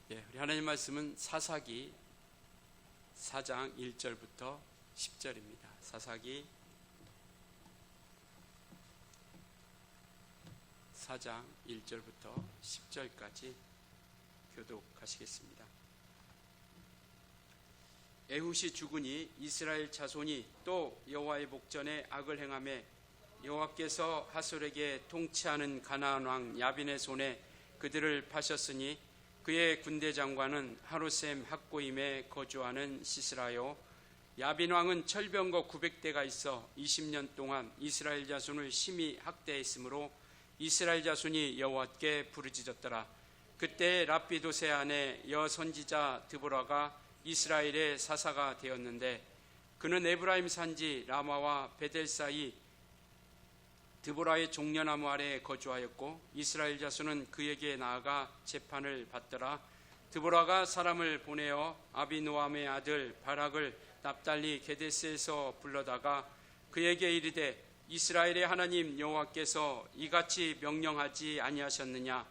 우리 하나님 말씀은 사사기 4장 1절부터 10절입니다. 사사기 4장 1절부터 10절까지 교독하시겠습니다. 에훗이 죽으니 이스라엘 자손이 또 여호와의 목전에 악을 행하매 여호와께서 하솔에게 통치하는 가나안 왕 야빈의 손에 그들을 파셨으니 그의 군대 장관은 하루셈 학고임에 거주하는 시스라요. 야빈 왕은 철병거 900대가 있어 20년 동안 이스라엘 자손을 심히 학대했으므로 이스라엘 자손이 여호와께 부르짖었더라. 그때 랍비도세 아내 여선지자 드보라가 이스라엘의 사사가 되었는데 그는 에브라임 산지 라마와 베델 사이 드보라의 종려나무 아래에 거주하였고 이스라엘 자손은 그에게 나아가 재판을 받더라. 드보라가 사람을 보내어 아비노암의 아들 바락을 납달리 게데스에서 불러다가 그에게 이르되 이스라엘의 하나님 여호와께서 이같이 명령하지 아니하셨느냐?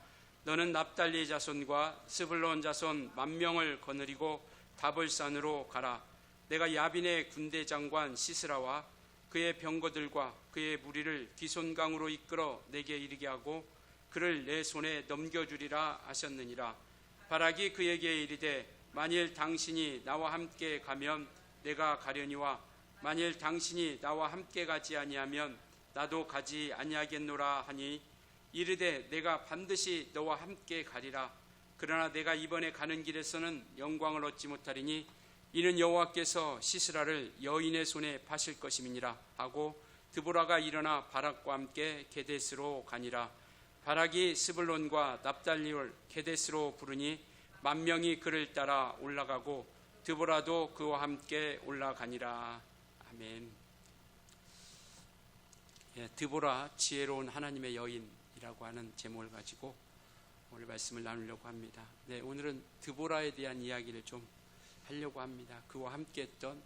너는 납달리 자손과 스불론 자손 10,000명을 거느리고 다볼산으로 가라. 내가 야빈의 군대 장관 시스라와 그의 병거들과 그의 무리를 기손강으로 이끌어 내게 이르게 하고 그를 내 손에 넘겨주리라 하셨느니라. 바락이 그에게 이르되 만일 당신이 나와 함께 가면 내가 가려니와 만일 당신이 나와 함께 가지 아니하면 나도 가지 아니하겠노라 하니 이르되 내가 반드시 너와 함께 가리라. 그러나 내가 이번에 가는 길에서는 영광을 얻지 못하리니 이는 여호와께서 시스라를 여인의 손에 파실 것임이니라 하고 드보라가 일어나 바락과 함께 게데스로 가니라. 바락이 스불론과 납달리를 게데스로 부르니 10,000명이 그를 따라 올라가고 드보라도 그와 함께 올라가니라. 아멘. 드보라 지혜로운 하나님의 여인이라고 하는 제목을 가지고 오늘 말씀을 나누려고 합니다. 오늘은 드보라에 대한 이야기를 좀 하려고 합니다. 그와 함께 했던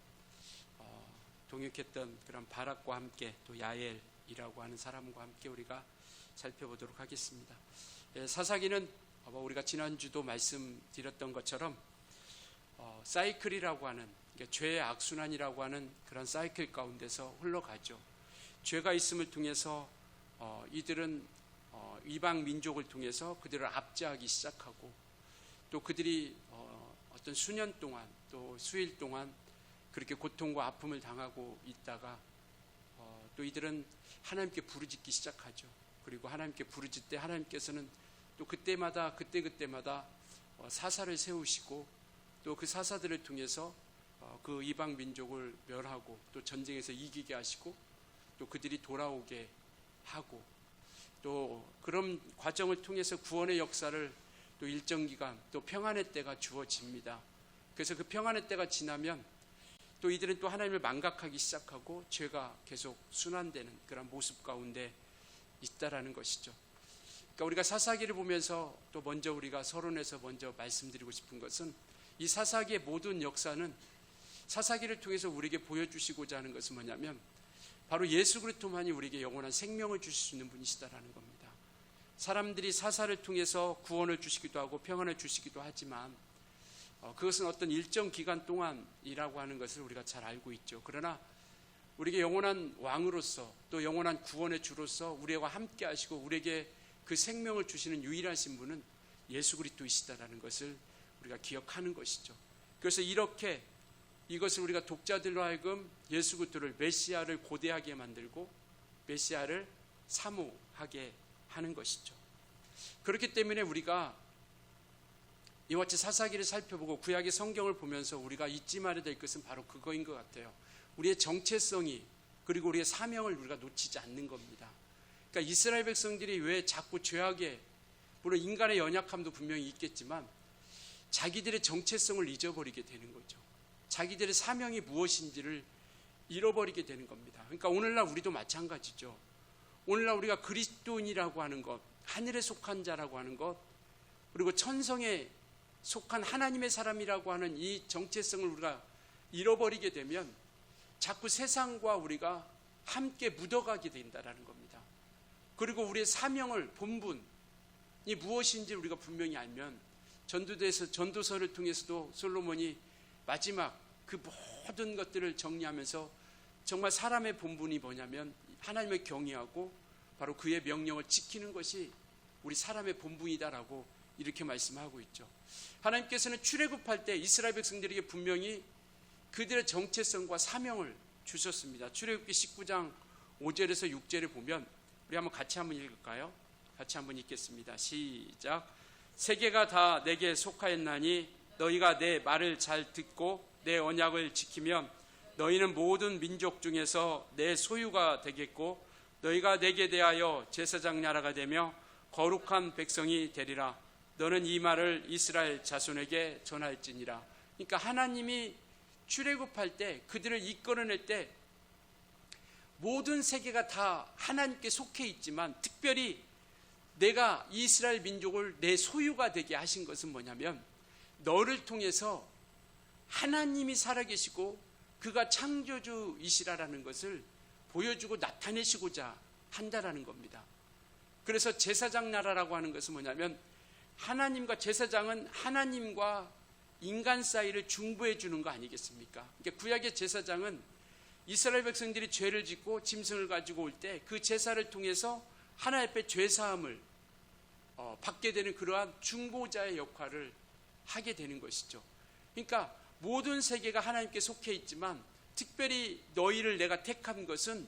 동역했던 그런 바락과 함께 또 야엘이라고 하는 사람과 함께 우리가 살펴보도록 하겠습니다. 사사기는 우리가 지난주도 말씀드렸던 것처럼 사이클이라고 하는 죄의 악순환이라고 하는 그런 사이클 가운데서 흘러가죠. 죄가 있음을 통해서 이들은 이방 민족을 통해서 그들을 압제하기 시작하고 또 그들이 어떤 수년 동안 또 수일 동안 그렇게 고통과 아픔을 당하고 있다가 또 이들은 하나님께 부르짖기 시작하죠. 그리고 하나님께 부르짖을 때 하나님께서는 또 그때마다 사사를 세우시고 또 그 사사들을 통해서 그 이방 민족을 멸하고 또 전쟁에서 이기게 하시고 또 그들이 돌아오게 하고 또 그런 과정을 통해서 구원의 역사를 또 일정 기간 또 평안의 때가 주어집니다. 그래서 그 평안의 때가 지나면 또 이들은 또 하나님을 망각하기 시작하고 죄가 계속 순환되는 그런 모습 가운데 있다라는 것이죠. 그러니까 우리가 사사기를 보면서 또 먼저 우리가 서론에서 먼저 말씀드리고 싶은 것은 이 사사기의 모든 역사는 사사기를 통해서 우리에게 보여주시고자 하는 것은 뭐냐면 바로 예수 그리스도만이 우리에게 영원한 생명을 주실 수 있는 분이시다라는 겁니다. 사람들이 사사를 통해서 구원을 주시기도 하고 평안을 주시기도 하지만 그것은 어떤 일정 기간 동안이라고 하는 것을 우리가 잘 알고 있죠. 그러나 우리에게 영원한 왕으로서 또 영원한 구원의 주로서 우리와 함께 하시고 우리에게 그 생명을 주시는 유일하신 분은 예수 그리스도이시다라는 것을 우리가 기억하는 것이죠. 그래서 이렇게 이것을 우리가 독자들로 하여금 예수 그리스도를 메시아를 고대하게 만들고 메시아를 사모하게 하는 것이죠. 그렇기 때문에 우리가 이와 같이 사사기를 살펴보고 구약의 성경을 보면서 우리가 잊지 말아야 될 것은 바로 그거인 것 같아요. 우리의 정체성이 그리고 우리의 사명을 우리가 놓치지 않는 겁니다. 그러니까 이스라엘 백성들이 왜 자꾸 죄악에 물론 인간의 연약함도 분명히 있겠지만 자기들의 정체성을 잊어버리게 되는 거죠. 자기들의 사명이 무엇인지를 잃어버리게 되는 겁니다. 그러니까 오늘날 우리도 마찬가지죠. 오늘날 우리가 그리스도인이라고 하는 것, 하늘에 속한 자라고 하는 것, 그리고 천성에 속한 하나님의 사람이라고 하는 이 정체성을 우리가 잃어버리게 되면 자꾸 세상과 우리가 함께 묻어가게 된다는 겁니다. 그리고 우리의 사명을 본분이 무엇인지 우리가 분명히 알면 전도서를 통해서도 솔로몬이 마지막 그 모든 것들을 정리하면서 정말 사람의 본분이 뭐냐면 하나님을 경외하고 바로 그의 명령을 지키는 것이 우리 사람의 본분이다라고 이렇게 말씀하고 있죠. 하나님께서는 출애굽할 때 이스라엘 백성들에게 분명히 그들의 정체성과 사명을 주셨습니다. 출애굽기 19장 5절에서 6절을 보면 우리 한번 같이 한번 읽을까요? 같이 한번 읽겠습니다. 시작. 세계가 다 내게 속하였나니 너희가 내 말을 잘 듣고 내 언약을 지키면 너희는 모든 민족 중에서 내 소유가 되겠고 너희가 내게 대하여 제사장 나라가 되며 거룩한 백성이 되리라. 너는 이 말을 이스라엘 자손에게 전할지니라. 그러니까 하나님이 출애굽할 때 그들을 이끌어낼 때 모든 세계가 다 하나님께 속해 있지만 특별히 내가 이스라엘 민족을 내 소유가 되게 하신 것은 뭐냐면 너를 통해서 하나님이 살아계시고 그가 창조주이시라는 것을 보여주고 나타내시고자 한다라는 겁니다. 그래서 제사장 나라라고 하는 것은 뭐냐면 하나님과 제사장은 하나님과 인간 사이를 중보해 주는 거 아니겠습니까? 그러니까 구약의 제사장은 이스라엘 백성들이 죄를 짓고 짐승을 가지고 올 때 그 제사를 통해서 하나님 앞에 죄사함을 받게 되는 그러한 중보자의 역할을 하게 되는 것이죠. 그러니까 모든 세계가 하나님께 속해 있지만 특별히 너희를 내가 택한 것은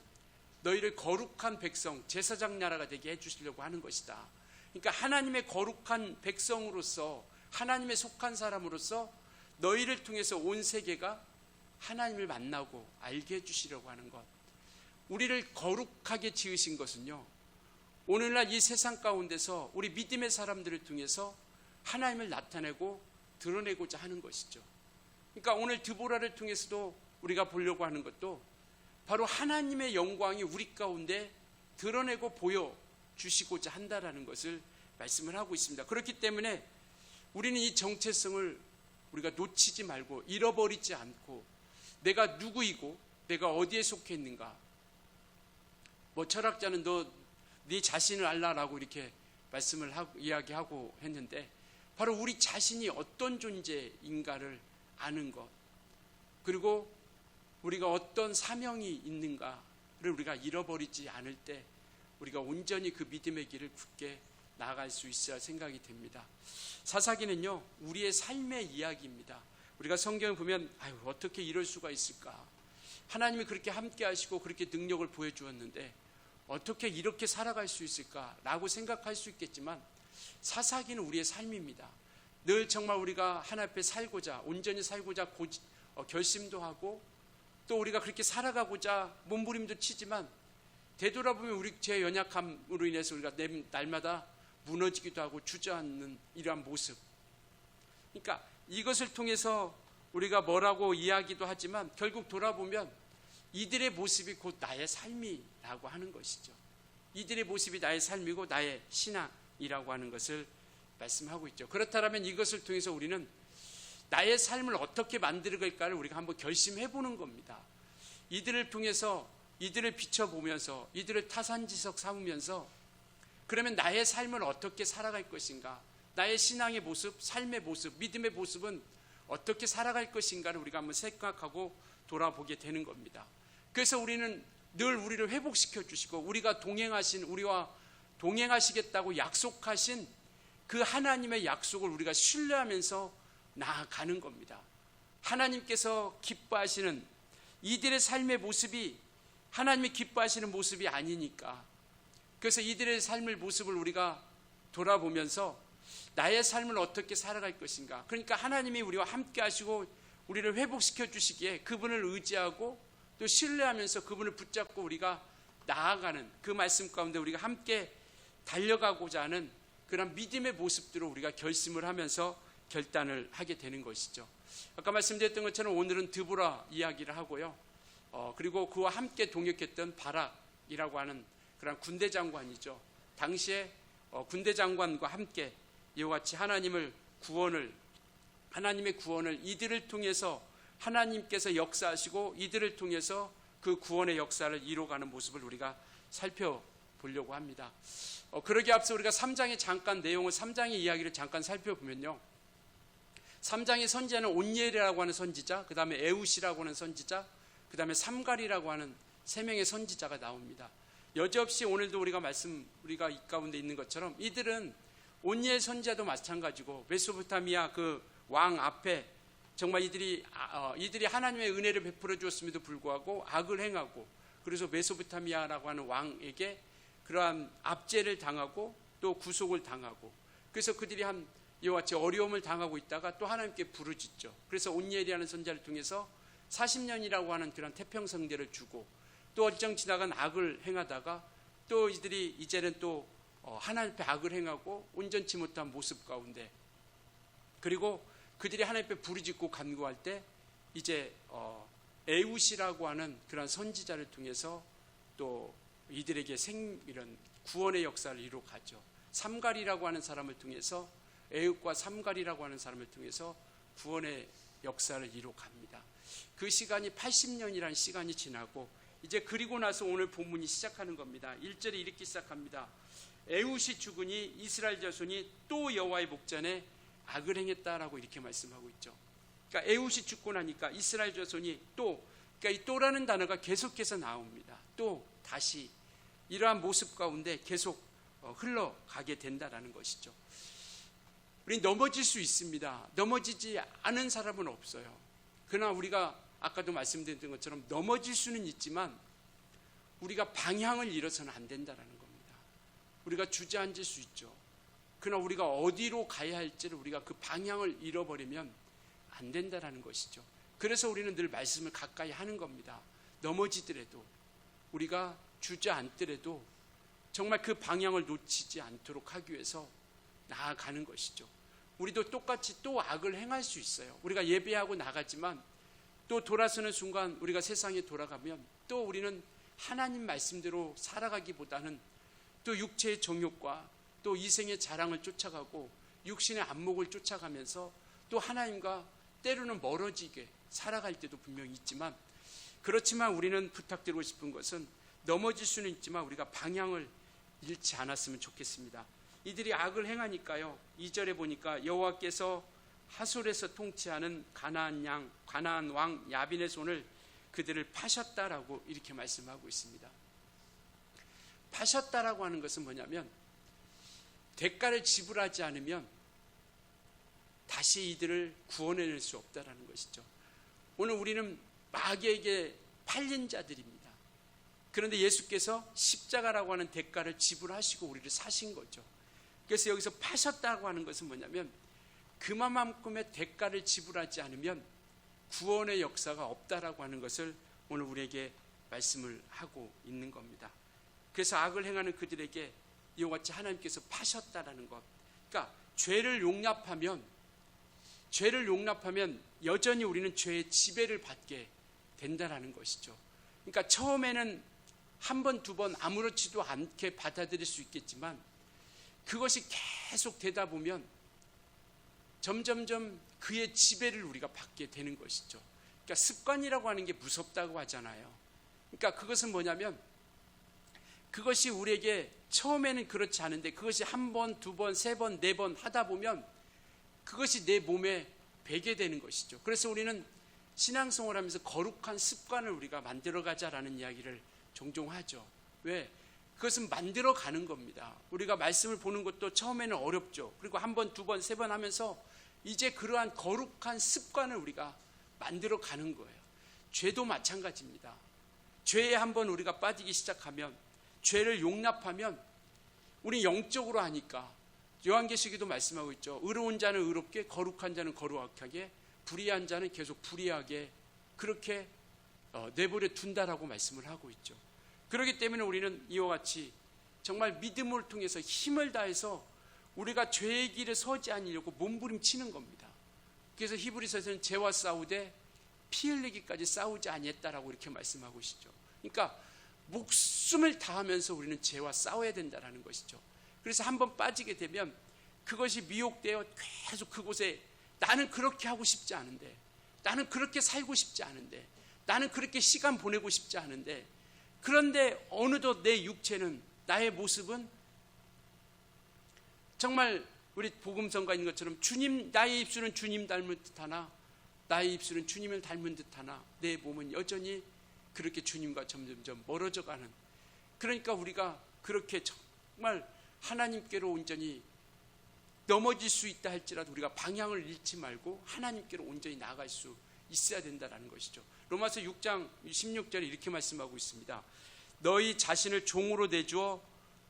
너희를 거룩한 백성, 제사장 나라가 되게 해주시려고 하는 것이다. 그러니까 하나님의 거룩한 백성으로서 하나님의 속한 사람으로서 너희를 통해서 온 세계가 하나님을 만나고 알게 해주시려고 하는 것. 우리를 거룩하게 지으신 것은요, 오늘날 이 세상 가운데서 우리 믿음의 사람들을 통해서 하나님을 나타내고 드러내고자 하는 것이죠. 그러니까 오늘 드보라를 통해서도 우리가 보려고 하는 것도 바로 하나님의 영광이 우리 가운데 드러내고 보여주시고자 한다라는 것을 말씀을 하고 있습니다. 그렇기 때문에 우리는 이 정체성을 우리가 놓치지 말고 잃어버리지 않고 내가 누구이고 내가 어디에 속해 있는가. 뭐 철학자는 네 자신을 알라라고 이렇게 말씀을 이야기하고 했는데 바로 우리 자신이 어떤 존재인가를 아는 것, 그리고 우리가 어떤 사명이 있는가를 우리가 잃어버리지 않을 때 우리가 온전히 그 믿음의 길을 굳게 나아갈 수 있어야 생각이 됩니다. 사사기는요, 우리의 삶의 이야기입니다. 우리가 성경을 보면 어떻게 이럴 수가 있을까? 하나님이 그렇게 함께 하시고 그렇게 능력을 보여주었는데 어떻게 이렇게 살아갈 수 있을까라고 생각할 수 있겠지만 사사기는 우리의 삶입니다. 늘 정말 우리가 하나님 앞에 살고자, 온전히 살고자 결심도 하고 또 우리가 그렇게 살아가고자 몸부림도 치지만 되돌아보면 우리 죄 연약함으로 인해서 우리가 날마다 무너지기도 하고 주저앉는 이러한 모습. 그러니까 이것을 통해서 우리가 뭐라고 이야기도 하지만 결국 돌아보면 이들의 모습이 곧 나의 삶이라고 하는 것이죠. 이들의 모습이 나의 삶이고 나의 신앙이라고 하는 것을 말씀하고 있죠. 그렇다면 이것을 통해서 우리는 나의 삶을 어떻게 만들어갈까를 우리가 한번 결심해 보는 겁니다. 이들을 통해서 이들을 비춰보면서 이들을 타산지석 삼으면서 그러면 나의 삶을 어떻게 살아갈 것인가, 나의 신앙의 모습, 삶의 모습, 믿음의 모습은 어떻게 살아갈 것인가를 우리가 한번 생각하고 돌아보게 되는 겁니다. 그래서 우리는 늘 우리를 회복시켜 주시고 우리와 동행하시겠다고 약속하신 그 하나님의 약속을 우리가 신뢰하면서 나아가는 겁니다. 하나님께서 기뻐하시는 이들의 삶의 모습이 하나님이 기뻐하시는 모습이 아니니까, 그래서 이들의 삶의 모습을 우리가 돌아보면서 나의 삶을 어떻게 살아갈 것인가, 그러니까 하나님이 우리와 함께 하시고 우리를 회복시켜 주시기에 그분을 의지하고 또 신뢰하면서 그분을 붙잡고 우리가 나아가는 그 말씀 가운데 우리가 함께 달려가고자 하는 그런 믿음의 모습들을 우리가 결심을 하면서 결단을 하게 되는 것이죠. 아까 말씀드렸던 것처럼 오늘은 드보라 이야기를 하고요. 그리고 그와 함께 동역했던 바락이라고 하는 그런 군대 장관이죠. 당시에 군대 장관과 함께 이와 같이 하나님의 구원을 이들을 통해서 하나님께서 역사하시고 이들을 통해서 그 구원의 역사를 이뤄가는 모습을 우리가 살펴보려고 합니다. 그러기 앞서 우리가 3장의 잠깐 내용을 3장의 이야기를 잠깐 살펴보면요. 3장의 선지자는 온니엘이라고 하는 선지자, 그 다음에 에웃이라고 하는 선지자, 그 다음에 삼갈이라고 하는 3명의 선지자가 나옵니다. 여지없이 오늘도 우리가 이 가운데 있는 것처럼 이들은 온니엘 선지자도 마찬가지고 메소포타미아 그 왕 앞에 정말 이들이 하나님의 은혜를 베풀어 주었음에도 불구하고 악을 행하고, 그래서 메소포타미아라고 하는 왕에게 그러한 압제를 당하고 또 구속을 당하고, 그래서 그들이 이와 같이 어려움을 당하고 있다가 또 하나님께 부르짖죠. 그래서 온니엘이라는 선지자를 통해서 40년이라고 하는 그런 태평성대를 주고, 또 얼정 지나간 악을 행하다가 또 이들이 이제는 또 하나님 앞에 악을 행하고 온전치 못한 모습 가운데, 그리고 그들이 하나님 앞에 부르짖고 간구할 때 이제 에웃이라고 하는 그런 선지자를 통해서 또 이들에게 이런 구원의 역사를 이루어가죠. 삼갈이라고 하는 사람을 통해서, 에웃과 삼갈이라고 하는 사람을 통해서 구원의 역사를 이루어갑니다. 그 시간이 80년이라는 시간이 지나고 이제 그리고 나서 오늘 본문이 시작하는 겁니다. 1절에 이렇게 시작합니다. 에웃이 죽으니 이스라엘 자손이 또 여호와의 목전에 악을 행했다라고 이렇게 말씀하고 있죠. 그러니까 에웃이 죽고 나니까 이스라엘 자손이 그러니까 이 또라는 단어가 계속해서 나옵니다. 또 다시 이러한 모습 가운데 계속 흘러가게 된다라는 것이죠. 우리 넘어질 수 있습니다. 넘어지지 않은 사람은 없어요. 그러나 우리가 아까도 말씀드린 것처럼 넘어질 수는 있지만 우리가 방향을 잃어서는 안 된다는 겁니다. 우리가 주저앉을 수 있죠. 그러나 우리가 어디로 가야 할지를 우리가 그 방향을 잃어버리면 안 된다는 것이죠. 그래서 우리는 늘 말씀을 가까이 하는 겁니다. 넘어지더라도, 우리가 주저앉더라도 정말 그 방향을 놓치지 않도록 하기 위해서 나아가는 것이죠. 우리도 똑같이 또 악을 행할 수 있어요. 우리가 예배하고 나가지만 또 돌아서는 순간 우리가 세상에 돌아가면 또 우리는 하나님 말씀대로 살아가기보다는 또 육체의 정욕과 또 이생의 자랑을 쫓아가고 육신의 안목을 쫓아가면서 또 하나님과 때로는 멀어지게 살아갈 때도 분명히 있지만, 그렇지만 우리는 부탁드리고 싶은 것은 넘어질 수는 있지만 우리가 방향을 잃지 않았으면 좋겠습니다. 이들이 악을 행하니까요, 2절에 보니까 여호와께서 하솔에서 통치하는 가나안 왕 야빈의 손을 그들을 파셨다라고 이렇게 말씀하고 있습니다. 파셨다라고 하는 것은 뭐냐면 대가를 지불하지 않으면 다시 이들을 구원해낼 수 없다라는 것이죠. 오늘 우리는 마귀에게 팔린 자들입니다. 그런데 예수께서 십자가라고 하는 대가를 지불하시고 우리를 사신 거죠. 그래서 여기서 파셨다고 하는 것은 뭐냐면 그만큼의 대가를 지불하지 않으면 구원의 역사가 없다라고 하는 것을 오늘 우리에게 말씀을 하고 있는 겁니다. 그래서 악을 행하는 그들에게 이와 같이 하나님께서 파셨다라는 것. 그러니까 죄를 용납하면 여전히 우리는 죄의 지배를 받게 된다라는 것이죠. 그러니까 처음에는 한 번, 두 번 아무렇지도 않게 받아들일 수 있겠지만 그것이 계속 되다 보면 점점점 그의 지배를 우리가 받게 되는 것이죠. 그러니까 습관이라고 하는 게 무섭다고 하잖아요. 그러니까 그것은 뭐냐면 그것이 우리에게 처음에는 그렇지 않은데 그것이 한 번, 두 번, 세 번, 네 번 하다 보면 그것이 내 몸에 배게 되는 것이죠. 그래서 우리는 신앙생활을 하면서 거룩한 습관을 우리가 만들어가자라는 이야기를 종종 하죠. 왜? 그것은 만들어가는 겁니다. 우리가 말씀을 보는 것도 처음에는 어렵죠. 그리고 한 번, 두 번, 세 번 하면서 이제 그러한 거룩한 습관을 우리가 만들어가는 거예요. 죄도 마찬가지입니다. 죄에 한번 우리가 빠지기 시작하면, 죄를 용납하면 우리 영적으로 하니까 요한계시록에도 말씀하고 있죠. 의로운 자는 의롭게, 거룩한 자는 거룩하게, 불의한 자는 계속 불의하게 그렇게 내버려 둔다라고 말씀을 하고 있죠. 그렇기 때문에 우리는 이와 같이 정말 믿음을 통해서 힘을 다해서 우리가 죄의 길에 서지 않으려고 몸부림치는 겁니다. 그래서 히브리서에서는 죄와 싸우되 피 흘리기까지 싸우지 아니했다라고 이렇게 말씀하고 계시죠. 그러니까 목숨을 다하면서 우리는 죄와 싸워야 된다는 것이죠. 그래서 한번 빠지게 되면 그것이 미혹되어 계속 그곳에 나는 그렇게 하고 싶지 않은데, 나는 그렇게 살고 싶지 않은데, 나는 그렇게 시간 보내고 싶지 않은데, 그런데 어느덧 내 육체는, 나의 모습은 정말 우리 복음성가 있는 것처럼 주님, 나의 입술은 주님 닮은 듯하나 나의 입술은 주님을 닮은 듯하나 내 몸은 여전히 그렇게 주님과 점점점 멀어져 가는, 그러니까 우리가 그렇게 정말 하나님께로 온전히 넘어질 수 있다 할지라도 우리가 방향을 잃지 말고 하나님께로 온전히 나아갈 수 있어야 된다는 것이죠. 로마서 6장 16절에 이렇게 말씀하고 있습니다. 너희 자신을 종으로 내주어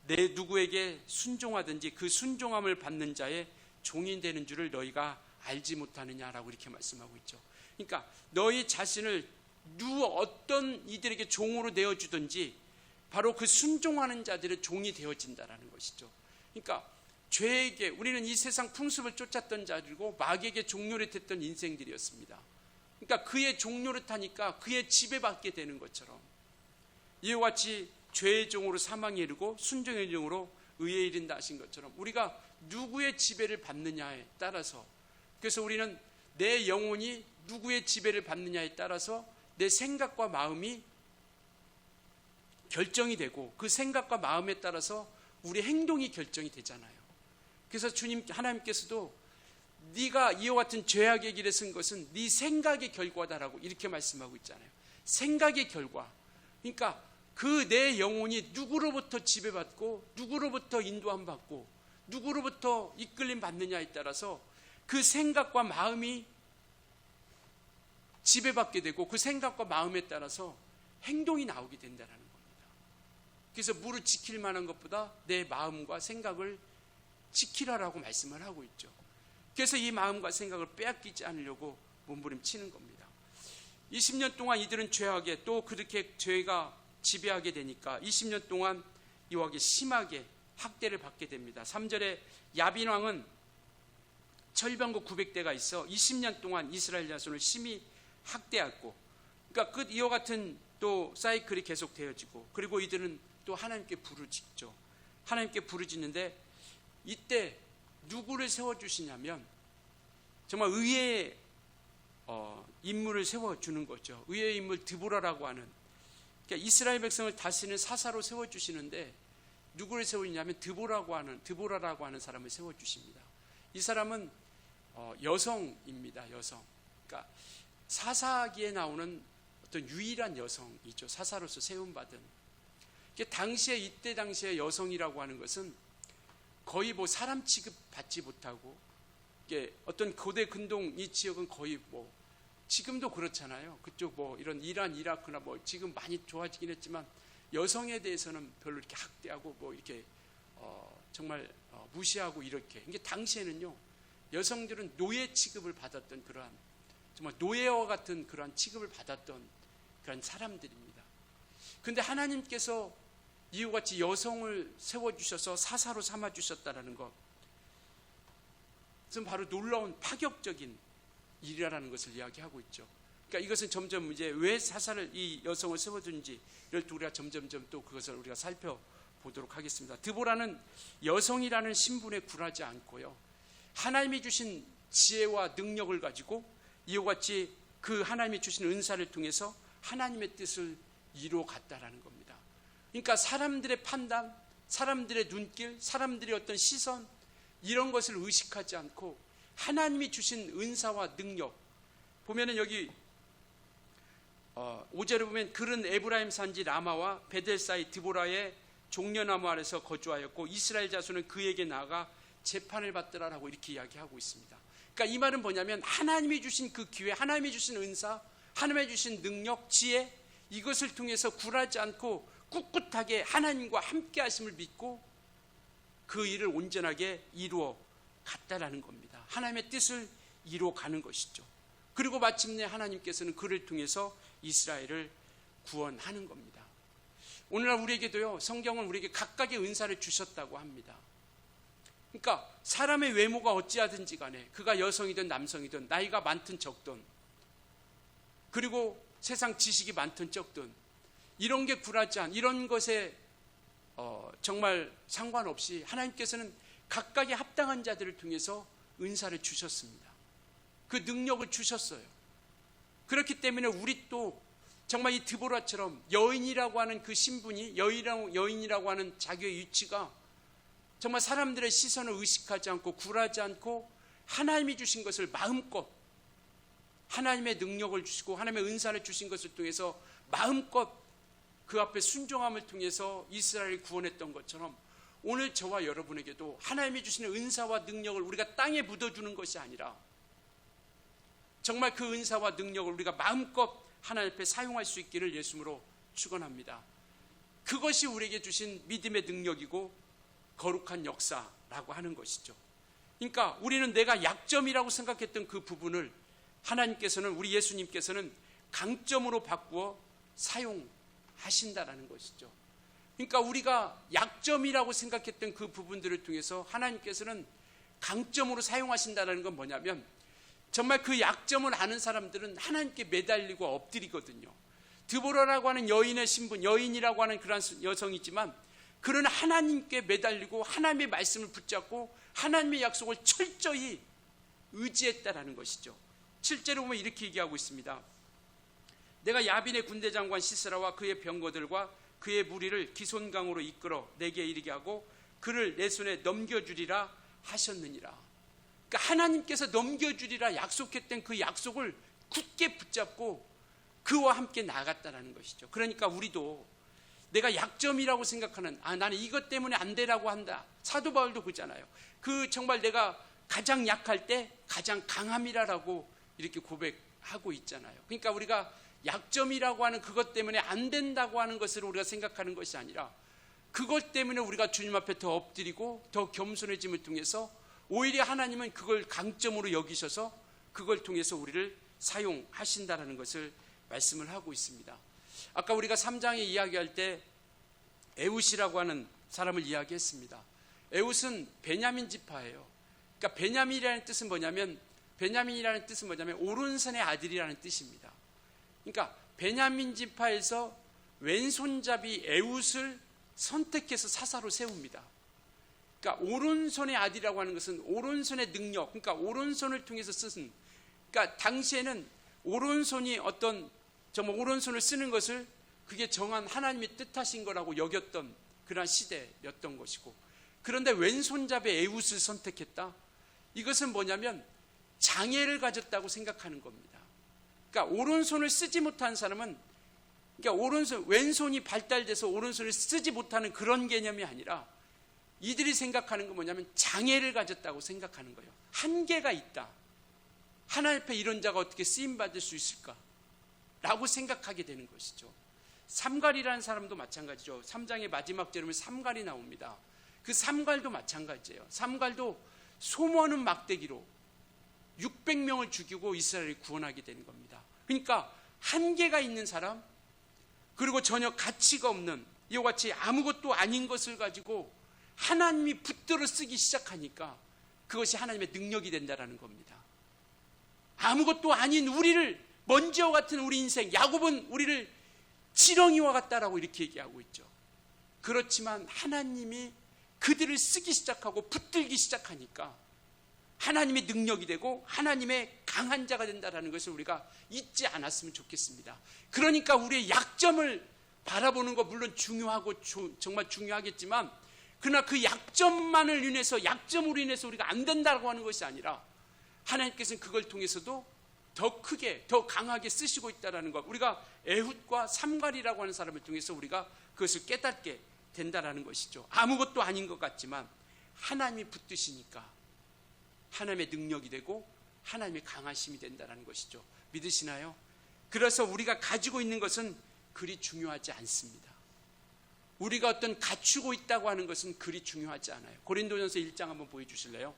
내 누구에게 순종하든지 그 순종함을 받는 자의 종이 되는 줄을 너희가 알지 못하느냐라고 이렇게 말씀하고 있죠. 그러니까 너희 자신을 어떤 이들에게 종으로 내어주든지 바로 그 순종하는 자들의 종이 되어진다라는 것이죠. 그러니까 죄에게, 우리는 이 세상 풍습을 쫓았던 자들이고 마귀에게 종노릇했던 인생들이었습니다. 그러니까 그의 종노릇하니까 그의 지배받게 되는 것처럼 이와 같이 죄의 종으로 사망에 이르고 순종의 종으로 의에 이른다 하신 것처럼 우리가 누구의 지배를 받느냐에 따라서, 그래서 우리는 내 영혼이 누구의 지배를 받느냐에 따라서 내 생각과 마음이 결정이 되고 그 생각과 마음에 따라서 우리 행동이 결정이 되잖아요. 그래서 하나님께서도 네가 이와 같은 죄악의 길에 쓴 것은 네 생각의 결과다라고 이렇게 말씀하고 있잖아요. 생각의 결과. 그러니까 그 내 영혼이 누구로부터 지배받고 누구로부터 인도함 받고 누구로부터 이끌림 받느냐에 따라서 그 생각과 마음이 지배받게 되고 그 생각과 마음에 따라서 행동이 나오게 된다는 겁니다. 그래서 무릇 지킬 만한 것보다 내 마음과 생각을 지키라라고 말씀을 하고 있죠. 그래서 이 마음과 생각을 빼앗기지 않으려고 몸부림치는 겁니다. 20년 동안 이들은 죄악에, 또 그렇게 죄가 지배하게 되니까 20년 동안 이와 같이 심하게 학대를 받게 됩니다. 3절에 야빈 왕은 철병거 900대가 있어 20년 동안 이스라엘 자손을 심히 학대했고, 그러니까 이와 같은 또 사이클이 계속 되어지고, 그리고 이들은 또 하나님께 부르짖죠. 하나님께 부르짖는데 이때 누구를 세워주시냐면 정말 의의 인물을 세워주는 거죠. 의의 인물 드보라라고 하는, 그러니까 이스라엘 백성을 다스리는 사사로 세워주시는데 누구를 세우냐면 드보라라고 하는 사람을 세워주십니다. 이 사람은 여성입니다. 여성. 그러니까 사사기에 나오는 어떤 유일한 여성이죠. 사사로서 세움받은. 당시에, 이때 당시에 여성이라고 하는 것은 거의 사람 취급 받지 못하고, 어떤 고대 근동 이 지역은 거의 지금도 그렇잖아요. 그쪽 이런 이란, 이라크나 지금 많이 좋아지긴 했지만 여성에 대해서는 별로 이렇게 학대하고 이렇게 정말 무시하고 이렇게. 이게 당시에는요, 여성들은 노예 취급을 받았던 그러한, 정말 노예와 같은 그러한 취급을 받았던 그런 사람들입니다. 그런데 하나님께서 이와 같이 여성을 세워주셔서 사사로 삼아주셨다는 것, 그것은 바로 놀라운 파격적인 일이라는 것을 이야기하고 있죠. 그러니까 이것은 점점 이제 왜 사사를, 이 여성을 세워준지를 우리가 점점점 또 그것을 우리가 살펴보도록 하겠습니다. 드보라는 여성이라는 신분에 굴하지 않고요, 하나님이 주신 지혜와 능력을 가지고 이와 같이 그 하나님이 주신 은사를 통해서 하나님의 뜻을 이루어갔다라는 겁니다. 그러니까 사람들의 판단, 사람들의 눈길, 사람들의 어떤 시선, 이런 것을 의식하지 않고 하나님이 주신 은사와 능력, 보면은 여기 5절에 보면 그는 에브라임 산지 라마와 베델 사이 드보라의 종려나무 아래서 거주하였고 이스라엘 자손은 그에게 나아가 재판을 받더라라고 이렇게 이야기하고 있습니다. 그러니까 이 말은 뭐냐면 하나님이 주신 그 기회, 하나님이 주신 은사, 하나님이 주신 능력, 지혜, 이것을 통해서 굴하지 않고 꿋꿋하게 하나님과 함께 하심을 믿고 그 일을 온전하게 이루어 갔다라는 겁니다. 하나님의 뜻을 이루어 가는 것이죠. 그리고 마침내 하나님께서는 그를 통해서 이스라엘을 구원하는 겁니다. 오늘날 우리에게도요, 성경은 우리에게 각각의 은사를 주셨다고 합니다. 그러니까 사람의 외모가 어찌하든지 간에 그가 여성이든 남성이든 나이가 많든 적든, 그리고 세상 지식이 많든 적든, 이런 게 굴하지 않은, 이런 것에 정말 상관없이 하나님께서는 각각의 합당한 자들을 통해서 은사를 주셨습니다. 그 능력을 주셨어요. 그렇기 때문에 우리 또 정말 이 드보라처럼 여인이라고 하는 그 신분이, 여인이라고 하는 자기의 위치가 정말 사람들의 시선을 의식하지 않고 굴하지 않고 하나님이 주신 것을 마음껏, 하나님의 능력을 주시고 하나님의 은사를 주신 것을 통해서 마음껏 그 앞에 순종함을 통해서 이스라엘을 구원했던 것처럼 오늘 저와 여러분에게도 하나님이 주시는 은사와 능력을 우리가 땅에 묻어주는 것이 아니라 정말 그 은사와 능력을 우리가 마음껏 하나님 앞에 사용할 수 있기를 예수님으로 축원합니다. 그것이 우리에게 주신 믿음의 능력이고 거룩한 역사라고 하는 것이죠. 그러니까 우리는 내가 약점이라고 생각했던 그 부분을 하나님께서는, 우리 예수님께서는 강점으로 바꾸어 사용하신다라는 것이죠. 그러니까 우리가 약점이라고 생각했던 그 부분들을 통해서 하나님께서는 강점으로 사용하신다는 건 뭐냐면, 정말 그 약점을 아는 사람들은 하나님께 매달리고 엎드리거든요. 드보라라고 하는 여인의 신분, 여인이라고 하는 그런 여성이지만 그는 하나님께 매달리고 하나님의 말씀을 붙잡고 하나님의 약속을 철저히 의지했다라는 것이죠. 7절에 보면 이렇게 얘기하고 있습니다. 내가 야빈의 군대 장관 시스라와 그의 병거들과 그의 무리를 기손강으로 이끌어 내게 이르게 하고 그를 내 손에 넘겨주리라 하셨느니라. 그러니까 하나님께서 넘겨주리라 약속했던 그 약속을 굳게 붙잡고 그와 함께 나아갔다는 것이죠. 그러니까 우리도 내가 약점이라고 생각하는, 나는 이것 때문에 안 되라고 한다. 사도 바울도 그러잖아요. 그 정말 내가 가장 약할 때 가장 강함이라고 이렇게 고백하고 있잖아요. 그러니까 우리가 약점이라고 하는 그것 때문에 안 된다고 하는 것을 우리가 생각하는 것이 아니라 그것 때문에 우리가 주님 앞에 더 엎드리고 더 겸손해짐을 통해서 오히려 하나님은 그걸 강점으로 여기셔서 그걸 통해서 우리를 사용하신다라는 것을 말씀을 하고 있습니다. 아까 우리가 3장에 이야기할 때 에웃이라고 하는 사람을 이야기했습니다. 에웃은 베냐민 지파예요. 그러니까 베냐민이라는 뜻은 뭐냐면 오른손의 아들이라는 뜻입니다. 그러니까 베냐민 지파에서 왼손잡이 에웃을 선택해서 사사로 세웁니다. 그러니까 오른손의 아들이라고 하는 것은 오른손의 능력, 그러니까 오른손을 통해서 쓰는, 그러니까 당시에는 오른손이 정말 오른손을 쓰는 것을 그게 정한 하나님의 뜻하신 거라고 여겼던 그런 시대였던 것이고, 그런데 왼손잡이 에웃을 선택했다. 이것은 뭐냐면 장애를 가졌다고 생각하는 겁니다. 그러니까 오른손을 쓰지 못한 사람은, 그러니까 왼손이 발달돼서 오른손을 쓰지 못하는 그런 개념이 아니라 이들이 생각하는 건 뭐냐면 장애를 가졌다고 생각하는 거예요. 한계가 있다. 하나님 앞에 이런 자가 어떻게 쓰임받을 수 있을까? 라고 생각하게 되는 것이죠. 삼갈이라는 사람도 마찬가지죠. 3장의 마지막 절에 삼갈이 나옵니다. 그 삼갈도 마찬가지예요. 삼갈도 소모하는 막대기로 600명을 죽이고 이스라엘을 구원하게 되는 겁니다. 그러니까 한계가 있는 사람, 그리고 전혀 가치가 없는, 이와 같이 아무것도 아닌 것을 가지고 하나님이 붙들어 쓰기 시작하니까 그것이 하나님의 능력이 된다는 겁니다. 아무것도 아닌 우리를, 먼지와 같은 우리 인생, 야곱은 우리를 지렁이와 같다라고 이렇게 얘기하고 있죠. 그렇지만 하나님이 그들을 쓰기 시작하고 붙들기 시작하니까 하나님의 능력이 되고 하나님의 강한 자가 된다는 것을 우리가 잊지 않았으면 좋겠습니다. 그러니까 우리의 약점을 바라보는 거 물론 중요하고 정말 중요하겠지만, 그러나 그 약점으로 인해서 우리가 안 된다고 하는 것이 아니라 하나님께서는 그걸 통해서도 더 크게, 더 강하게 쓰시고 있다는 것, 우리가 에훗과 삼갈이라고 하는 사람을 통해서 우리가 그것을 깨닫게 된다는 것이죠. 아무것도 아닌 것 같지만 하나님이 붙드시니까 하나님의 능력이 되고 하나님의 강하심이 된다는 것이죠. 믿으시나요? 그래서 우리가 가지고 있는 것은 그리 중요하지 않습니다. 우리가 어떤 갖추고 있다고 하는 것은 그리 중요하지 않아요. 고린도전서 1장 한번 보여주실래요?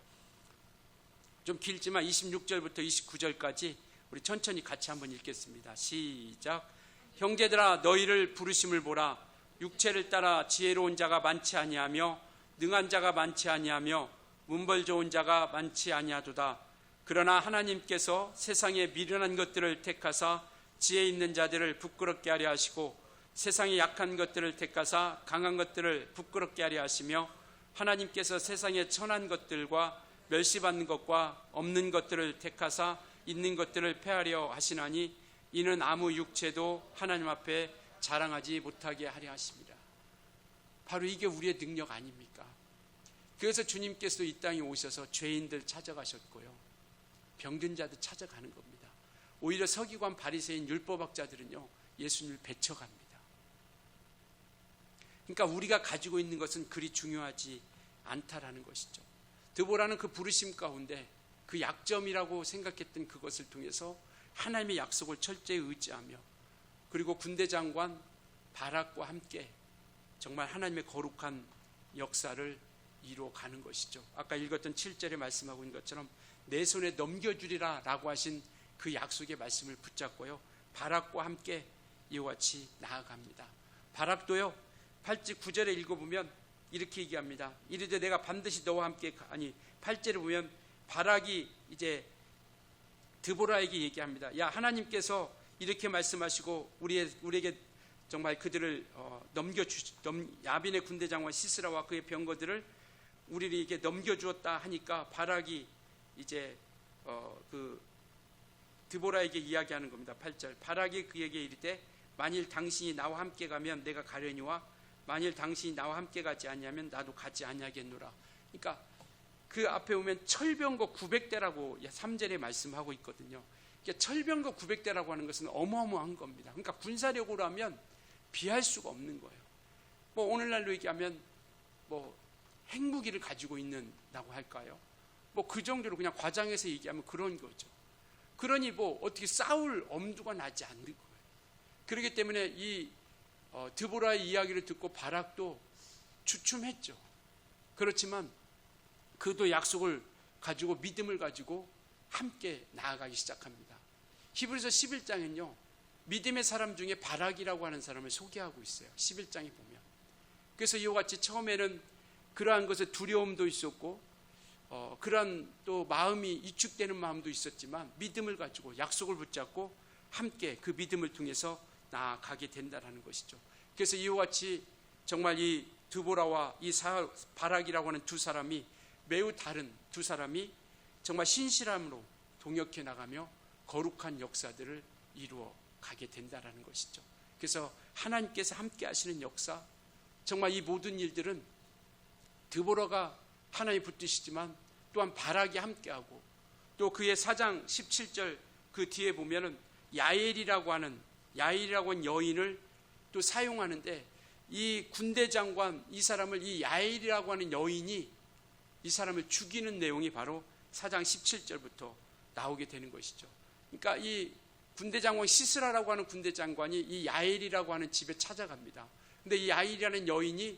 좀 길지만 26절부터 29절까지 우리 천천히 같이 한번 읽겠습니다. 시작. 형제들아, 너희를 부르심을 보라. 육체를 따라 지혜로운 자가 많지 아니하며 능한 자가 많지 아니하며 문벌 좋은 자가 많지 아니하도다. 그러나 하나님께서 세상의 미련한 것들을 택하사 지혜 있는 자들을 부끄럽게 하려 하시고 세상의 약한 것들을 택하사 강한 것들을 부끄럽게 하려 하시며 하나님께서 세상의 천한 것들과 멸시받는 것과 없는 것들을 택하사 있는 것들을 폐하려 하시나니 이는 아무 육체도 하나님 앞에 자랑하지 못하게 하려 하십니다. 바로 이게 우리의 능력 아닙니까? 그래서 주님께서도 이 땅에 오셔서 죄인들 찾아가셨고요, 병든 자들 찾아가는 겁니다. 오히려 서기관, 바리새인, 율법학자들은요 예수님을 배척합니다. 그러니까 우리가 가지고 있는 것은 그리 중요하지 않다라는 것이죠. 드보라는 그 부르심 가운데 그 약점이라고 생각했던 그것을 통해서 하나님의 약속을 철저히 의지하며, 그리고 군대 장관 바락과 함께 정말 하나님의 거룩한 역사를 이루어가는 것이죠. 아까 읽었던 7절에 말씀하고 있는 것처럼 내 손에 넘겨주리라 라고 하신 그 약속의 말씀을 붙잡고요, 바락과 함께 이와 같이 나아갑니다. 바락도요 8절 9절에 읽어보면 이렇게 얘기합니다. 이르되 내가 반드시 너와 함께 8절에 보면 바락이 이제 드보라에게 얘기합니다. 야, 하나님께서 이렇게 말씀하시고 우리에게 정말 그들을 야빈의 군대 장관 시스라와 그의 병거들을 우리에게 넘겨주었다 하니까 바락이 이제 그 드보라에게 이야기하는 겁니다. 8절 바락이 그에게 이르되 만일 당신이 나와 함께 가면 내가 가려니와 만일 당신이 나와 함께 가지 아니하면 나도 가지 아니하겠노라. 그러니까 그 앞에 보면 철병거 900대라고 3절에 말씀하고 있거든요. 그러니까 철병거 900대라고 하는 것은 어마어마한 겁니다. 그러니까 군사력으로 하면 비할 수가 없는 거예요. 뭐 오늘날로 얘기하면 뭐 핵무기를 가지고 있는다고 할까요? 뭐 그 정도로 그냥 과장해서 얘기하면 그런 거죠. 그러니 뭐 어떻게 싸울 엄두가 나지 않는 거예요. 그렇기 때문에 이 드보라의 이야기를 듣고 바락도 주춤했죠. 그렇지만 그도 약속을 가지고 믿음을 가지고 함께 나아가기 시작합니다. 히브리서 11장은요 믿음의 사람 중에 바락이라고 하는 사람을 소개하고 있어요. 11장에 보면. 그래서 이와 같이 처음에는 그러한 것에 두려움도 있었고 그러한 또 마음이 이축되는 마음도 있었지만 믿음을 가지고 약속을 붙잡고 함께 그 믿음을 통해서 나아가게 된다는 것이죠. 그래서 이와 같이 정말 이 드보라와 이 바락이라고 하는 두 사람이 매우 다른 두 사람이 정말 신실함으로 동역해 나가며 거룩한 역사들을 이루어 가게 된다는 것이죠. 그래서 하나님께서 함께 하시는 역사, 정말 이 모든 일들은 드보라가 하나님 붙드시지만 또한 바락이 함께하고, 또 그의 4장 17절 그 뒤에 보면은 야엘이라고 하는 여인을 또 사용하는데, 이 군대 장관 이 사람을 이 야엘이라고 하는 여인이 이 사람을 죽이는 내용이 바로 4장 17절부터 나오게 되는 것이죠. 그러니까 이 군대 장관 시스라라고 하는 군대 장관이 이 야엘이라고 하는 집에 찾아갑니다. 근데 이 야엘이라는 여인이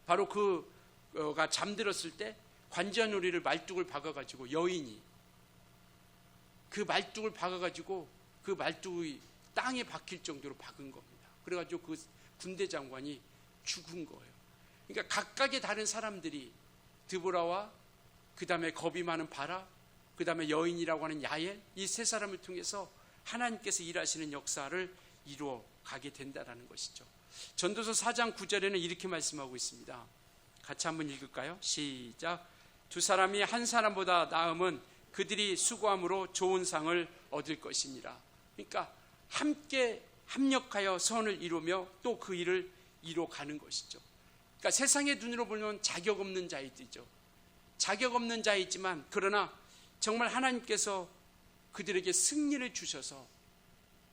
바로 그가 잠들었을 때 관자놀이를 말뚝을 박아가지고, 여인이 그 말뚝을 박아가지고 그 말뚝이 땅에 박힐 정도로 박은 겁니다. 그래가지고 그 군대 장관이 죽은 거예요. 그러니까 각각의 다른 사람들이 드보라와 그 다음에 겁이 많은 바락, 그 다음에 여인이라고 하는 야엘, 이 세 사람을 통해서 하나님께서 일하시는 역사를 이루어 가게 된다는 것이죠. 전도서 4장 9절에는 이렇게 말씀하고 있습니다. 같이 한번 읽을까요? 시작. 두 사람이 한 사람보다 나음은 그들이 수고함으로 좋은 상을 얻을 것이니라. 그러니까 함께 합력하여 선을 이루며 또 그 일을 이루어가는 것이죠. 그러니까 세상의 눈으로 보면 자격 없는 자이죠. 자격 없는 자이지만 그러나 정말 하나님께서 그들에게 승리를 주셔서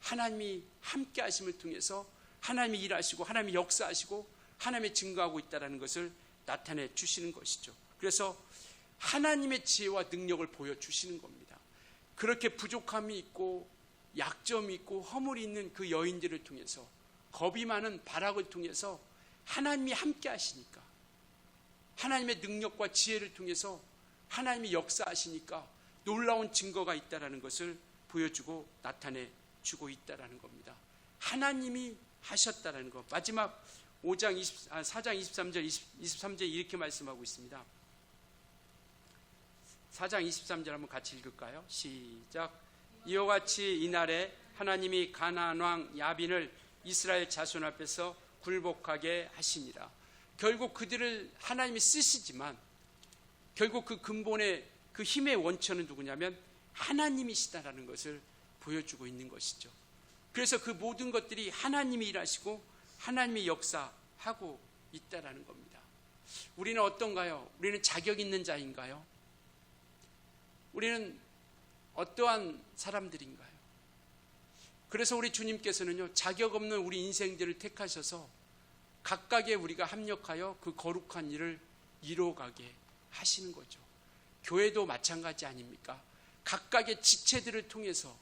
하나님이 함께 하심을 통해서 하나님이 일하시고 하나님이 역사하시고 하나님이 증거하고 있다는 것을 나타내 주시는 것이죠. 그래서 하나님의 지혜와 능력을 보여주시는 겁니다. 그렇게 부족함이 있고 약점이 있고 허물이 있는 그 여인들을 통해서, 겁이 많은 바락을 통해서 하나님이 함께 하시니까, 하나님의 능력과 지혜를 통해서 하나님이 역사하시니까 놀라운 증거가 있다는 것을 보여주고 나타내 주고 있다는 겁니다. 하나님이 하셨다는 것. 마지막 4장 23절 23절에 이렇게 말씀하고 있습니다. 4장 23절 한번 같이 읽을까요? 시작. 이와 같이 이날에 하나님이 가나안 왕 야빈을 이스라엘 자손 앞에서 굴복하게 하시니라. 결국 그들을 하나님이 쓰시지만 결국 그 근본의 그 힘의 원천은 누구냐면 하나님이시다라는 것을 보여주고 있는 것이죠. 그래서 그 모든 것들이 하나님이 일하시고 하나님이 역사하고 있다라는 겁니다. 우리는 어떤가요? 우리는 자격 있는 자인가요? 우리는 어떠한 사람들인가요? 그래서 우리 주님께서는요, 자격 없는 우리 인생들을 택하셔서 각각의 우리가 합력하여 그 거룩한 일을 이루어가게 하시는 거죠. 교회도 마찬가지 아닙니까? 각각의 지체들을 통해서,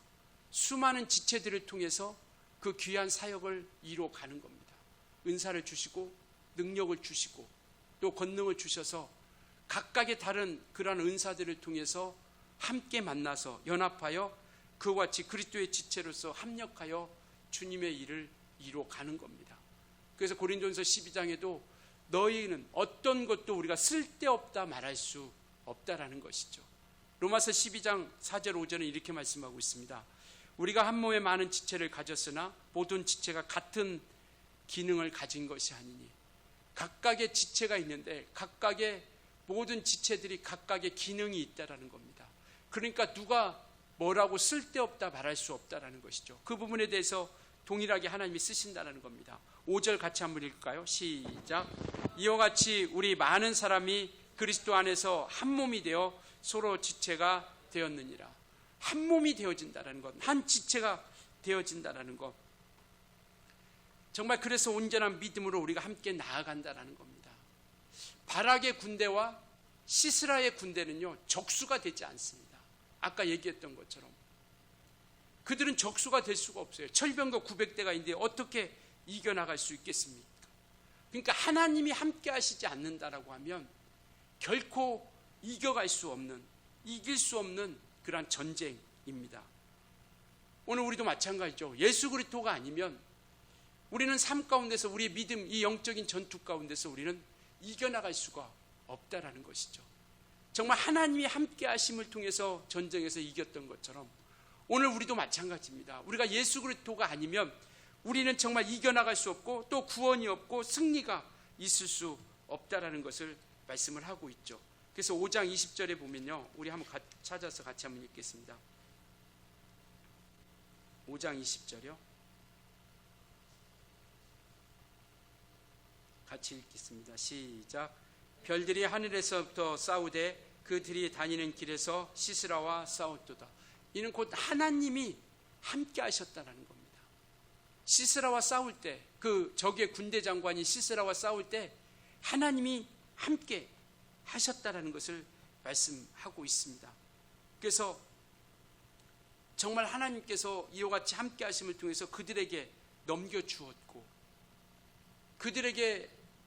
수많은 지체들을 통해서 그 귀한 사역을 이루어가는 겁니다. 은사를 주시고 능력을 주시고 또 권능을 주셔서 각각의 다른 그러한 은사들을 통해서 함께 만나서 연합하여 그와 같이 그리스도의 지체로서 합력하여 주님의 일을 이루어가는 겁니다. 그래서 고린도전서 12장에도 너희는 어떤 것도 우리가 쓸데없다 말할 수 없다라는 것이죠. 로마서 12장 4절 5절은 이렇게 말씀하고 있습니다. 우리가 한 몸에 많은 지체를 가졌으나 모든 지체가 같은 기능을 가진 것이 아니니, 각각의 지체가 있는데 각각의 모든 지체들이 각각의 기능이 있다라는 겁니다. 그러니까 누가 뭐라고 쓸데없다 말할 수 없다라는 것이죠. 그 부분에 대해서 동일하게 하나님이 쓰신다는 겁니다. 5절 같이 한번 읽을까요? 시작. 이와 같이 우리 많은 사람이 그리스도 안에서 한 몸이 되어 서로 지체가 되었느니라. 한 몸이 되어진다는 것, 한 지체가 되어진다는 것. 정말 그래서 온전한 믿음으로 우리가 함께 나아간다는 겁니다. 바락의 군대와 시스라의 군대는요, 적수가 되지 않습니다. 아까 얘기했던 것처럼 그들은 적수가 될 수가 없어요. 철병거 900대가 있는데 어떻게 이겨나갈 수 있겠습니까? 그러니까 하나님이 함께 하시지 않는다라고 하면 결코 이겨갈 수 없는, 이길 수 없는 그러한 전쟁입니다. 오늘 우리도 마찬가지죠. 예수 그리스도가 아니면 우리는 삶 가운데서 우리의 믿음, 이 영적인 전투 가운데서 우리는 이겨나갈 수가 없다라는 것이죠. 정말 하나님이 함께 하심을 통해서 전쟁에서 이겼던 것처럼 오늘 우리도 마찬가지입니다. 우리가 예수 그리스도가 아니면 우리는 정말 이겨나갈 수 없고 또 구원이 없고 승리가 있을 수 없다라는 것을 말씀을 하고 있죠. 그래서 5장 20절에 보면요, 우리 한번 찾아서 같이 한번 읽겠습니다. 5장 20절이요. 같이 읽겠습니다. 시작. 별들이 하늘에서부터 싸우되 그들이 다니는 길에서 시스라와 싸웠도다. 이는 곧 하나님이 함께 하셨다는 겁니다. 시스라와 싸울 때, 그 적의 군대 장관이 시스라와 싸울 때 하나님이 함께 하셨다는 것을 말씀하고 있습니다. 그래서 정말 하나님께서 이와 같이 함께 하심을 통해서 그들에게 넘겨주었고,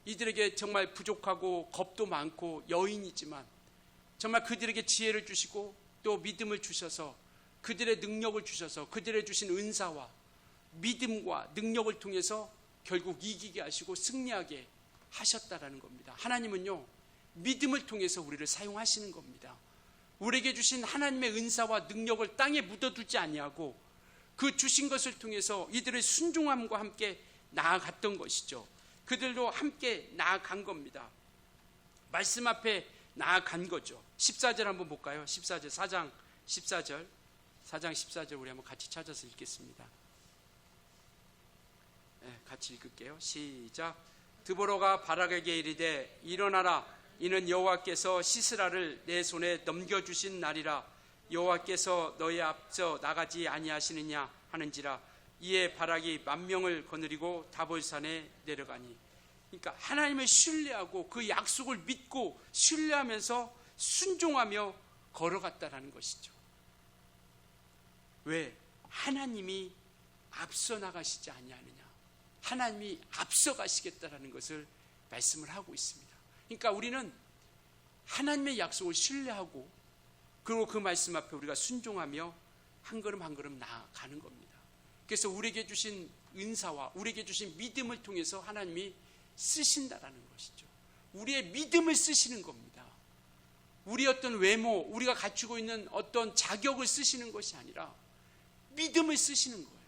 이들에게 정말 부족하고 겁도 많고 여인이지만 정말 그들에게 지혜를 주시고 또 믿음을 주셔서 그들의 능력을 주셔서 그들의 주신 은사와 믿음과 능력을 통해서 결국 이기게 하시고 승리하게 하셨다라는 겁니다. 하나님은요, 믿음을 통해서 우리를 사용하시는 겁니다. 우리에게 주신 하나님의 은사와 능력을 땅에 묻어두지 아니하고 그 주신 것을 통해서 이들의 순종함과 함께 나아갔던 것이죠. 그들도 함께 나아간 겁니다. 말씀 앞에 나아간 거죠. 14절 한번 볼까요? 14절, 4장 14절 우리 한번 같이 찾아서 읽겠습니다. 네, 같이 읽을게요. 시작. 드보라가 바락에게 이르되 일어나라, 이는 여호와께서 시스라를 내 손에 넘겨주신 날이라. 여호와께서 너희 앞서 나가지 아니하시느냐 하는지라. 이에 바락이 10,000명을 거느리고 다볼산에 내려가니. 그러니까 하나님을 신뢰하고 그 약속을 믿고 신뢰하면서 순종하며 걸어갔다라는 것이죠. 왜? 하나님이 앞서 나가시지 아니하느냐, 하나님이 앞서 가시겠다라는 것을 말씀을 하고 있습니다. 그러니까 우리는 하나님의 약속을 신뢰하고 그리고 그 말씀 앞에 우리가 순종하며 한 걸음 한 걸음 나아가는 겁니다. 그래서 우리에게 주신 은사와 우리에게 주신 믿음을 통해서 하나님이 쓰신다라는 것이죠. 우리의 믿음을 쓰시는 겁니다. 우리 어떤 외모, 우리가 갖추고 있는 어떤 자격을 쓰시는 것이 아니라 믿음을 쓰시는 거예요.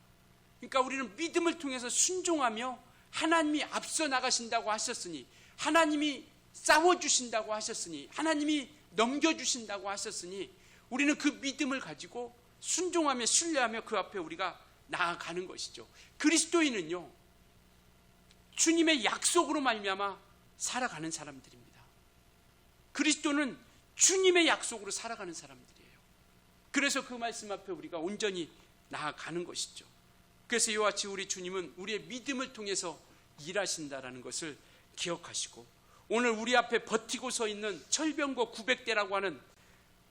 그러니까 우리는 믿음을 통해서 순종하며 하나님이 앞서 나가신다고 하셨으니, 하나님이 싸워주신다고 하셨으니, 하나님이 넘겨주신다고 하셨으니 우리는 그 믿음을 가지고 순종하며 신뢰하며 그 앞에 우리가 나아가는 것이죠. 그리스도인은요, 주님의 약속으로 말미암아 살아가는 사람들입니다. 그리스도는 주님의 약속으로 살아가는 사람들이에요. 그래서 그 말씀 앞에 우리가 온전히 나아가는 것이죠. 그래서 이와 같이 우리 주님은 우리의 믿음을 통해서 일하신다라는 것을 기억하시고, 오늘 우리 앞에 버티고 서 있는 철병거 900대라고 하는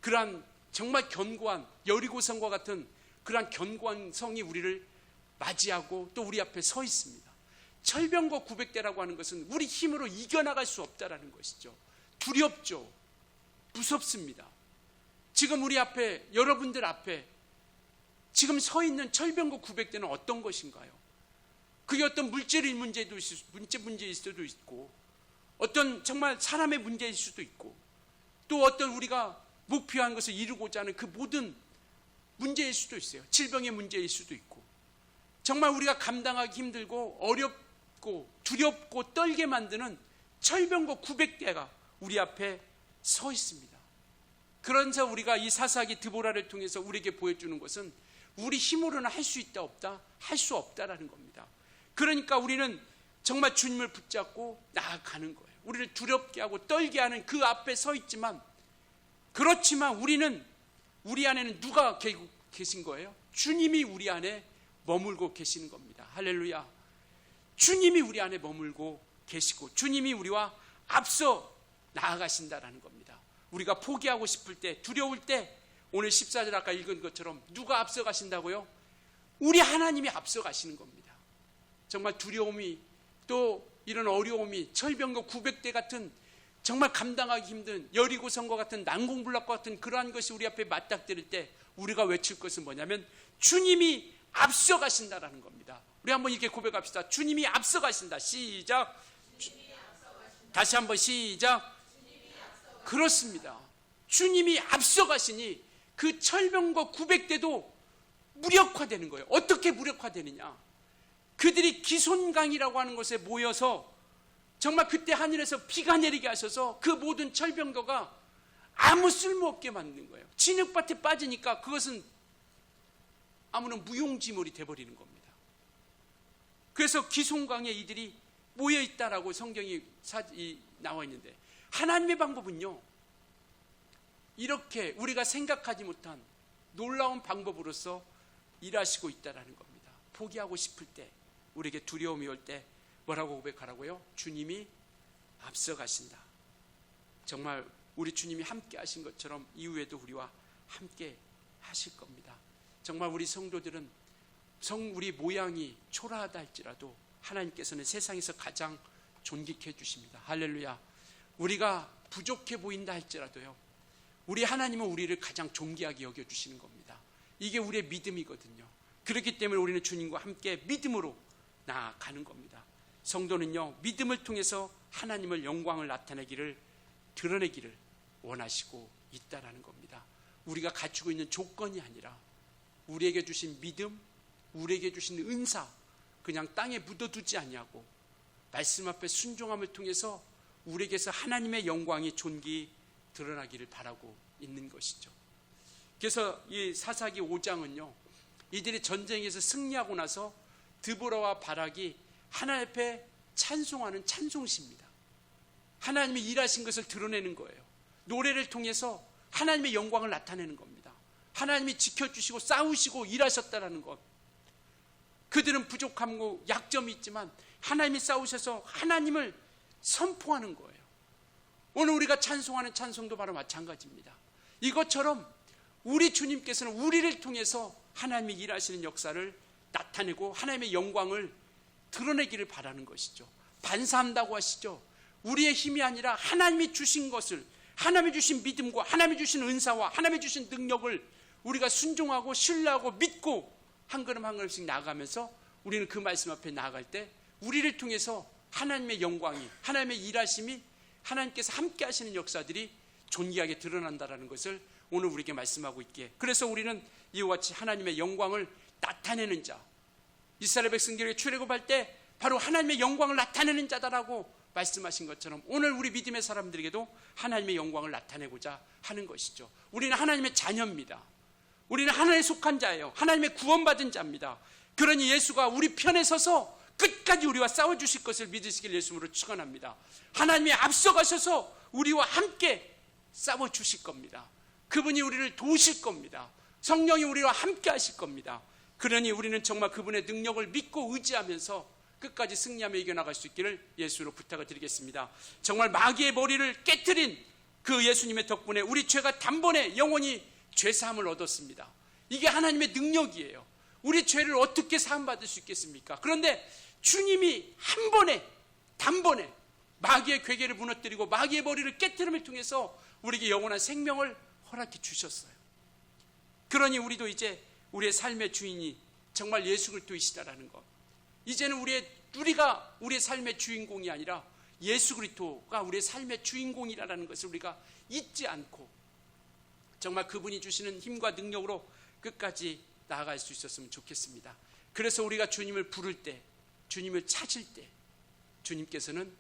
그러한 정말 견고한 여리고성과 같은 그러한 견고한 성이 우리를 맞이하고 또 우리 앞에 서 있습니다. 철병거 900대라고 하는 것은 우리 힘으로 이겨나갈 수 없다라는 것이죠. 두렵죠. 무섭습니다. 지금 우리 앞에, 여러분들 앞에 지금 서 있는 철병거 900대는 어떤 것인가요? 그게 어떤 물질의 문제일 수도 있고, 어떤 정말 사람의 문제일 수도 있고, 또 어떤 우리가 목표한 것을 이루고자 하는 그 모든 문제일 수도 있어요. 질병의 문제일 수도 있고, 정말 우리가 감당하기 힘들고 어렵고 두렵고 떨게 만드는 철병거 900대가 우리 앞에 서 있습니다. 그러면서 우리가 이 사사기 드보라를 통해서 우리에게 보여주는 것은 우리 힘으로는 할 수 있다 없다? 할 수 없다라는 겁니다. 그러니까 우리는 정말 주님을 붙잡고 나아가는 거예요. 우리를 두렵게 하고 떨게 하는 그 앞에 서 있지만, 그렇지만 우리 안에는 누가 계신 거예요? 주님이 우리 안에 머물고 계시는 겁니다. 할렐루야. 주님이 우리 안에 머물고 계시고 주님이 우리와 앞서 나아가신다라는 겁니다. 우리가 포기하고 싶을 때, 두려울 때, 오늘 14절 아까 읽은 것처럼 누가 앞서 가신다고요? 우리 하나님이 앞서 가시는 겁니다. 정말 두려움이, 또 이런 어려움이 철병거 900대 같은 정말 감당하기 힘든 여리고성과 같은 난공불락과 같은 그러한 것이 우리 앞에 맞닥뜨릴 때 우리가 외칠 것은 뭐냐면 주님이 앞서 가신다라는 겁니다. 우리 한번 이렇게 고백합시다. 주님이 앞서 가신다. 시작. 다시 한번 시작. 그렇습니다. 주님이 앞서 가시니 그 철병거 900대도 무력화되는 거예요. 어떻게 무력화되느냐? 그들이 기손강이라고 하는 곳에 모여서 정말 그때 하늘에서 비가 내리게 하셔서 그 모든 철병거가 아무 쓸모없게 만든 거예요. 진흙밭에 빠지니까 그것은 아무런 무용지물이 돼버리는 겁니다. 그래서 기손강에 이들이 모여있다라고 성경이 나와 있는데, 하나님의 방법은요, 이렇게 우리가 생각하지 못한 놀라운 방법으로서 일하시고 있다는 겁니다. 포기하고 싶을 때, 우리에게 두려움이 올 때 뭐라고 고백하라고요? 주님이 앞서 가신다. 정말 우리 주님이 함께 하신 것처럼 이후에도 우리와 함께 하실 겁니다. 정말 우리 성도들은 우리 모양이 초라하다 할지라도 하나님께서는 세상에서 가장 존귀케 해주십니다. 할렐루야. 우리가 부족해 보인다 할지라도요, 우리 하나님은 우리를 가장 존귀하게 여겨주시는 겁니다. 이게 우리의 믿음이거든요. 그렇기 때문에 우리는 주님과 함께 믿음으로 나아가는 겁니다. 성도는요, 믿음을 통해서 하나님을 영광을 나타내기를, 드러내기를 원하시고 있다라는 겁니다. 우리가 갖추고 있는 조건이 아니라 우리에게 주신 믿음, 우리에게 주신 은사, 그냥 땅에 묻어두지 아니하고 말씀 앞에 순종함을 통해서 우리에게서 하나님의 영광이 존귀 드러나기를 바라고 있는 것이죠. 그래서 이 사사기 5장은요, 이들이 전쟁에서 승리하고 나서 드보라와 바락이 하나님 앞에 찬송하는 찬송시입니다. 하나님이 일하신 것을 드러내는 거예요. 노래를 통해서 하나님의 영광을 나타내는 겁니다. 하나님이 지켜주시고 싸우시고 일하셨다는 것. 그들은 부족함고 약점이 있지만 하나님이 싸우셔서 하나님을 선포하는 거예요. 오늘 우리가 찬송하는 찬송도 바로 마찬가지입니다. 이것처럼 우리 주님께서는 우리를 통해서 하나님이 일하시는 역사를 나타내고 하나님의 영광을 드러내기를 바라는 것이죠. 반사한다고 하시죠. 우리의 힘이 아니라 하나님이 주신 것을, 하나님이 주신 믿음과 하나님이 주신 은사와 하나님이 주신 능력을 우리가 순종하고 신뢰하고 믿고 한 걸음 한 걸음씩 나아가면서 우리는 그 말씀 앞에 나아갈 때 우리를 통해서 하나님의 영광이, 하나님의 일하심이, 하나님께서 함께 하시는 역사들이 존귀하게 드러난다는 것을 오늘 우리에게 말씀하고 있기에, 그래서 우리는 이와 같이 하나님의 영광을 나타내는 자, 이스라엘 백성들에게 출애굽할 때 바로 하나님의 영광을 나타내는 자다라고 말씀하신 것처럼 오늘 우리 믿음의 사람들에게도 하나님의 영광을 나타내고자 하는 것이죠. 우리는 하나님의 자녀입니다. 우리는 하나님에 속한 자예요. 하나님의 구원받은 자입니다. 그러니 예수가 우리 편에 서서 끝까지 우리와 싸워주실 것을 믿으시길 예수님으로 축원합니다. 하나님이 앞서가셔서 우리와 함께 싸워주실 겁니다. 그분이 우리를 도우실 겁니다. 성령이 우리와 함께 하실 겁니다. 그러니 우리는 정말 그분의 능력을 믿고 의지하면서 끝까지 승리하며 이겨나갈 수 있기를 예수로 부탁을 드리겠습니다. 정말 마귀의 머리를 깨트린 그 예수님의 덕분에 우리 죄가 단번에 영원히 죄사함을 얻었습니다. 이게 하나님의 능력이에요. 우리 죄를 어떻게 사함받을 수 있겠습니까? 그런데 주님이 한 번에 단번에 마귀의 괴계를 무너뜨리고 마귀의 머리를 깨트림을 통해서 우리에게 영원한 생명을 허락해 주셨어요. 그러니 우리도 이제 우리의 삶의 주인이 정말 예수 그리스도이시다라는 것, 이제는 우리가 우리의 삶의 주인공이 아니라 예수 그리스도가 우리의 삶의 주인공이라는 것을 우리가 잊지 않고 정말 그분이 주시는 힘과 능력으로 끝까지 나아갈 수 있었으면 좋겠습니다. 그래서 우리가 주님을 부를 때, 주님을 찾을 때 주님께서는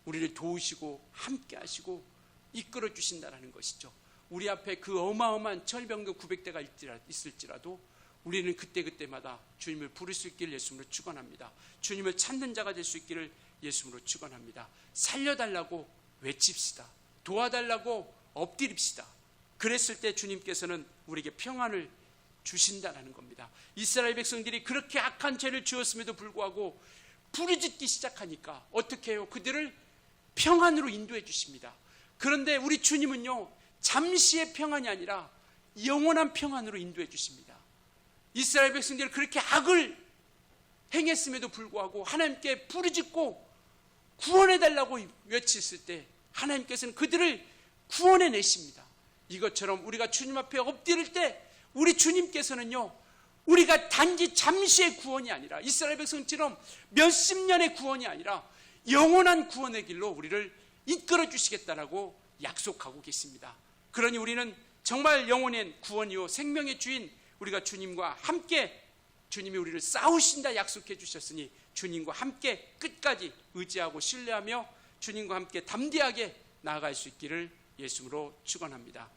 우리를 도우시고 함께 하시고 이끌어 주신다는 것이죠. 우리 앞에 그 어마어마한 천병도 900대가 있을지라도 우리는 그때그때마다 주님을 부를 수 있기를 예수님으로 축원합니다. 주님을 찾는 자가 될 수 있기를 예수님으로 축원합니다. 살려달라고 외칩시다. 도와달라고 엎드립시다. 그랬을 때 주님께서는 우리에게 평안을 주신다는 겁니다. 이스라엘 백성들이 그렇게 악한 죄를 지었음에도 불구하고 부르짖기 시작하니까 어떻게 해요? 그들을 평안으로 인도해 주십니다. 그런데 우리 주님은요, 잠시의 평안이 아니라 영원한 평안으로 인도해 주십니다. 이스라엘 백성들이 그렇게 악을 행했음에도 불구하고 하나님께 부르짖고 구원해달라고 외쳤을 때 하나님께서는 그들을 구원해 내십니다. 이것처럼 우리가 주님 앞에 엎드릴 때 우리 주님께서는요, 우리가 단지 잠시의 구원이 아니라 이스라엘 백성처럼 몇십 년의 구원이 아니라 영원한 구원의 길로 우리를 이끌어 주시겠다라고 약속하고 계십니다. 그러니 우리는 정말 영원한 구원이요 생명의 주인 우리가 주님과 함께, 주님이 우리를 싸우신다 약속해 주셨으니 주님과 함께 끝까지 의지하고 신뢰하며 주님과 함께 담대하게 나아갈 수 있기를 예수님으로 축원합니다.